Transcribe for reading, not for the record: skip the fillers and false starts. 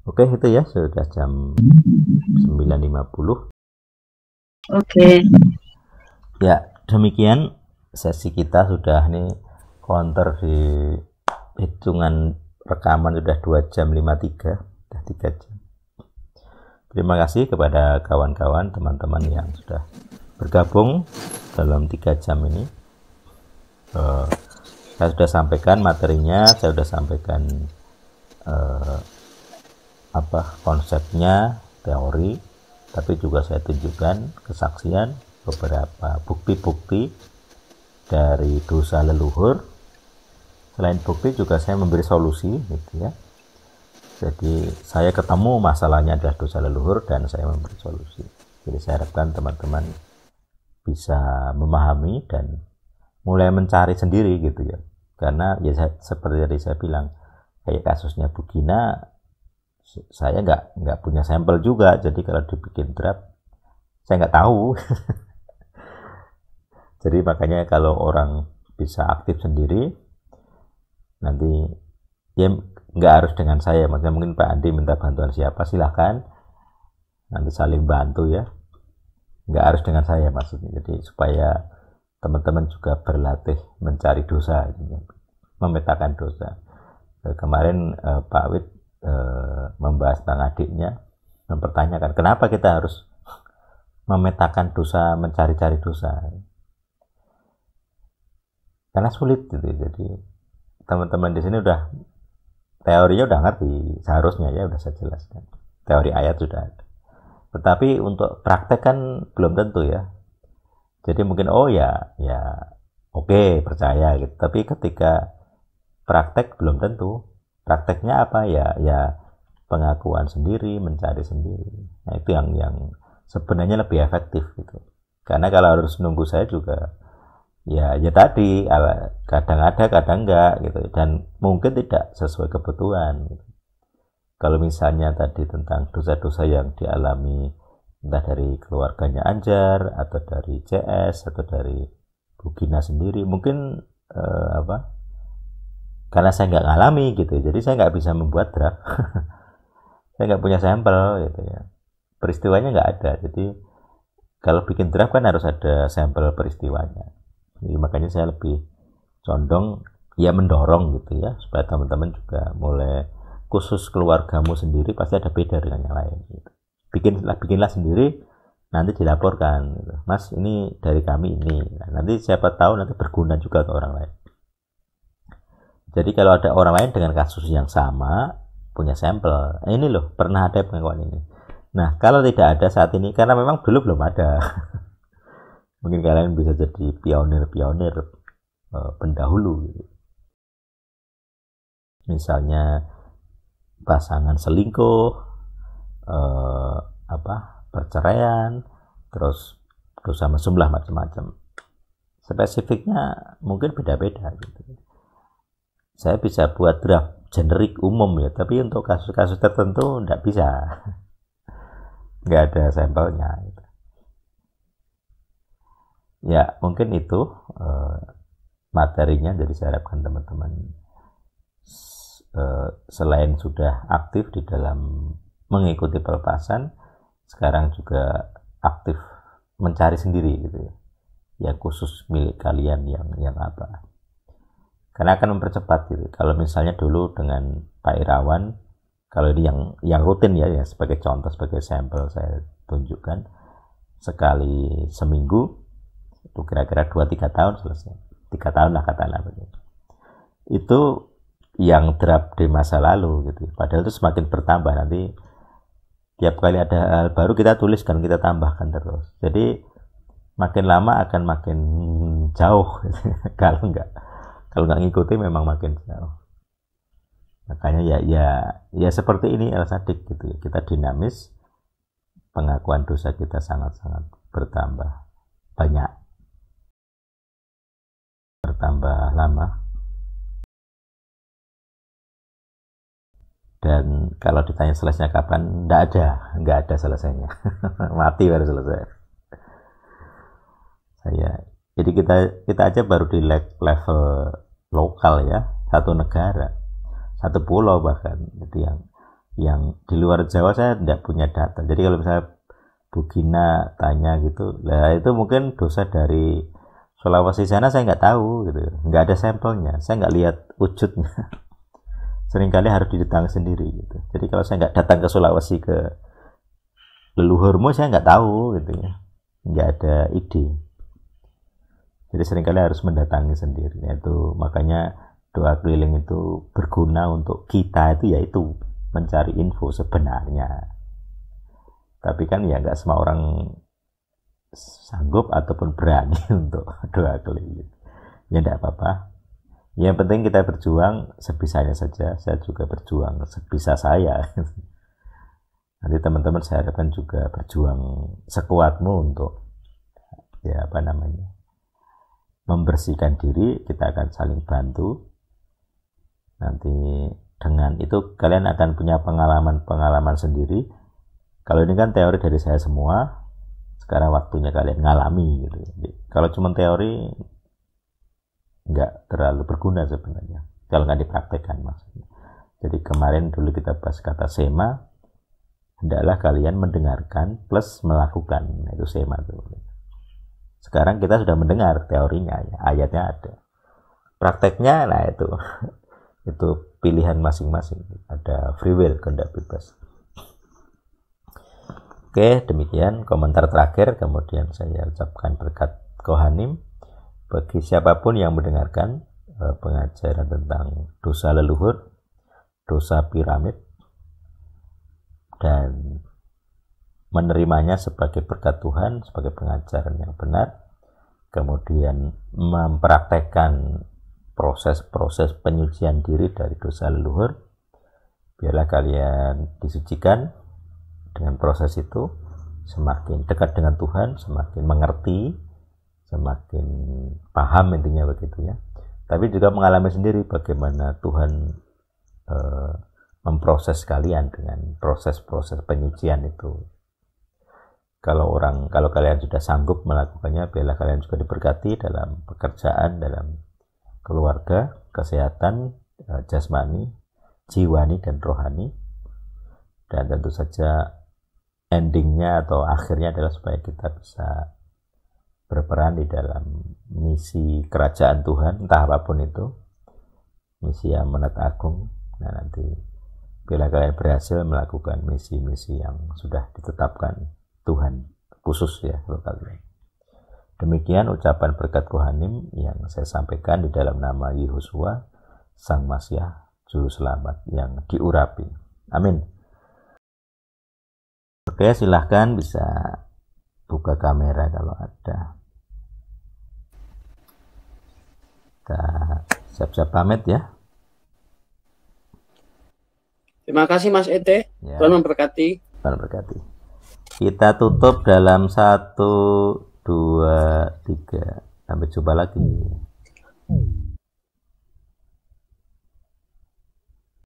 Oke, itu ya sudah jam 9.50. Oke. Ya, demikian sesi kita sudah nih counter di hitungan rekaman sudah 2 jam 53, sudah 3 jam. Terima kasih kepada kawan-kawan, teman-teman yang sudah bergabung dalam 3 jam ini. Saya sudah sampaikan materinya, saya sudah sampaikan konsepnya, teori, tapi juga saya tunjukkan kesaksian beberapa bukti-bukti dari dosa leluhur. Selain bukti juga saya memberi solusi gitu ya. Jadi saya ketemu masalahnya adalah dosa leluhur dan saya memberi solusi. Jadi saya harapkan teman-teman bisa memahami dan mulai mencari sendiri gitu ya. Karena ya seperti tadi saya bilang, kayak kasusnya Bu Gina, saya nggak punya sampel juga. Jadi kalau dibikin draft, saya nggak tahu. Jadi makanya kalau orang bisa aktif sendiri, nanti ya nggak harus dengan saya. Maksudnya mungkin Pak Andi minta bantuan siapa, silahkan. Nanti saling bantu ya. Nggak harus dengan saya maksudnya. Jadi supaya teman-teman juga berlatih mencari dosa, memetakan dosa. Kemarin Pak Wid membahas tentang adiknya, mempertanyakan kenapa kita harus memetakan dosa, mencari-cari dosa. Karena sulit gitu. Jadi teman-teman di sini udah teorinya udah ngerti, seharusnya ya udah saya jelaskan. Teori ayat sudah ada. Tetapi untuk praktek kan belum tentu ya. Jadi mungkin oke, percaya gitu. Tapi ketika praktek belum tentu. Prakteknya apa ya pengakuan sendiri, mencari sendiri. Nah, itu yang sebenarnya lebih efektif gitu. Karena kalau harus nunggu saya juga ya tadi kadang ada kadang enggak gitu, dan mungkin tidak sesuai kebutuhan gitu. Kalau misalnya tadi tentang dosa-dosa yang dialami entah dari keluarganya Anjar atau dari CS atau dari Bu Gina sendiri, mungkin karena saya nggak ngalami gitu, jadi saya nggak bisa membuat draft. Saya nggak punya sampel gitu ya, peristiwanya nggak ada. Jadi kalau bikin draft kan harus ada sampel peristiwanya. Jadi makanya saya lebih condong ya mendorong gitu ya, supaya teman-teman juga mulai, khusus keluargamu sendiri pasti ada beda dengan yang lain gitu. Bikinlah sendiri, nanti dilaporkan gitu. Mas, ini dari kami ini. Nah, nanti siapa tahu nanti berguna juga ke orang lain. Jadi kalau ada orang lain dengan kasus yang sama, punya sampel, ini loh pernah ada pengakuan ini. Nah, kalau tidak ada saat ini, karena memang dulu belum ada, mungkin kalian bisa jadi pionir-pionir pendahulu gitu. Misalnya pasangan selingkuh, perceraian, terus dosa mesum lah, macam-macam. Spesifiknya mungkin beda-beda gitu. Saya bisa buat draft generik umum ya, tapi untuk kasus-kasus tertentu nggak bisa, nggak ada sampelnya gitu. Ya mungkin itu materinya. Jadi saya harapkan teman-teman selain sudah aktif di dalam mengikuti pelepasan, sekarang juga aktif mencari sendiri gitu ya, yang khusus milik kalian yang apa. Karena akan mempercepat gitu. Kalau misalnya dulu dengan Pak Irawan, kalau ini yang rutin ya sebagai contoh, sebagai sampel saya tunjukkan, sekali seminggu itu kira-kira 2-3 tahun selesai. 3 tahun lah katakanlah begitu. Itu yang draft di masa lalu gitu. Padahal itu semakin bertambah, nanti tiap kali ada hal baru kita tuliskan, kita tambahkan terus. Jadi makin lama akan makin jauh kalau nggak ngikuti memang makin jauh. Makanya ya seperti ini El Sadik gitu ya. Kita dinamis, pengakuan dosa kita sangat-sangat bertambah banyak, bertambah lama. Dan kalau ditanya selesainya kapan, nggak ada selesainya. Mati baru selesai. Jadi kita aja baru di level lokal ya, satu negara, satu pulau bahkan. Jadi Yang di luar Jawa saya tidak punya data. Jadi kalau misalnya Bu Gina tanya gitu, lah itu mungkin dosa dari Sulawesi sana saya nggak tahu gitu, nggak ada sampelnya, saya nggak lihat wujudnya. Seringkali harus didatangi sendiri gitu. Jadi kalau saya nggak datang ke Sulawesi ke leluhurmu, saya nggak tahu gitu ya, nggak ada ide. Jadi seringkali harus mendatangi sendiri. Itu makanya doa keliling itu berguna untuk kita itu, yaitu mencari info sebenarnya. Tapi kan ya nggak semua orang sanggup ataupun berani untuk doa keliling. Ya tidak apa-apa. Yang penting kita berjuang sebisanya saja. Saya juga berjuang sebisa saya. Nanti teman-teman saya harapkan juga berjuang sekuatmu untuk ya apa namanya, membersihkan diri. Kita akan saling bantu. Nanti dengan itu kalian akan punya pengalaman sendiri. Kalau ini kan teori dari saya semua, sekarang waktunya kalian ngalami gitu. Jadi, kalau cuma teori nggak terlalu berguna sebenarnya kalau nggak dipraktekkan maksudnya. Jadi kemarin dulu kita bahas kata sema, hendaklah kalian mendengarkan plus melakukan, itu sema itu. Sekarang kita sudah mendengar teorinya, ya, ayatnya ada, prakteknya nah itu pilihan masing-masing, ada free will, kehendak bebas. Oke, demikian komentar terakhir. Kemudian saya ucapkan berkat Kohanim bagi siapapun yang mendengarkan pengajaran tentang dosa leluhur, dosa piramid, dan menerimanya sebagai berkat Tuhan, sebagai pengajaran yang benar, kemudian mempraktekkan proses-proses penyucian diri dari dosa leluhur. Biarlah kalian disucikan dengan proses itu, semakin dekat dengan Tuhan, semakin mengerti, semakin paham, intinya begitu ya. Tapi juga mengalami sendiri bagaimana Tuhan memproses kalian dengan proses-proses penyucian itu. Kalau kalian sudah sanggup melakukannya, biarlah kalian juga diberkati dalam pekerjaan, dalam keluarga, kesehatan jasmani, jiwani, dan rohani. Dan tentu saja endingnya atau akhirnya adalah supaya kita bisa berperan di dalam misi kerajaan Tuhan, entah apapun itu, misi yang amanat agung. Nah nanti bila kalian berhasil melakukan misi-misi yang sudah ditetapkan Tuhan khusus ya untuk kalian. Demikian ucapan berkat Kohanim yang saya sampaikan di dalam nama Yehosua, Sang Masiah, Juru Selamat yang diurapi. Amin. Oke, silahkan bisa buka kamera kalau ada. Kita siap-siap pamit ya. Terima kasih Mas Ete. Ya. Tuhan memberkati. Tuhan memberkati. Kita tutup dalam 1, 2, 3. Sampai jumpa lagi.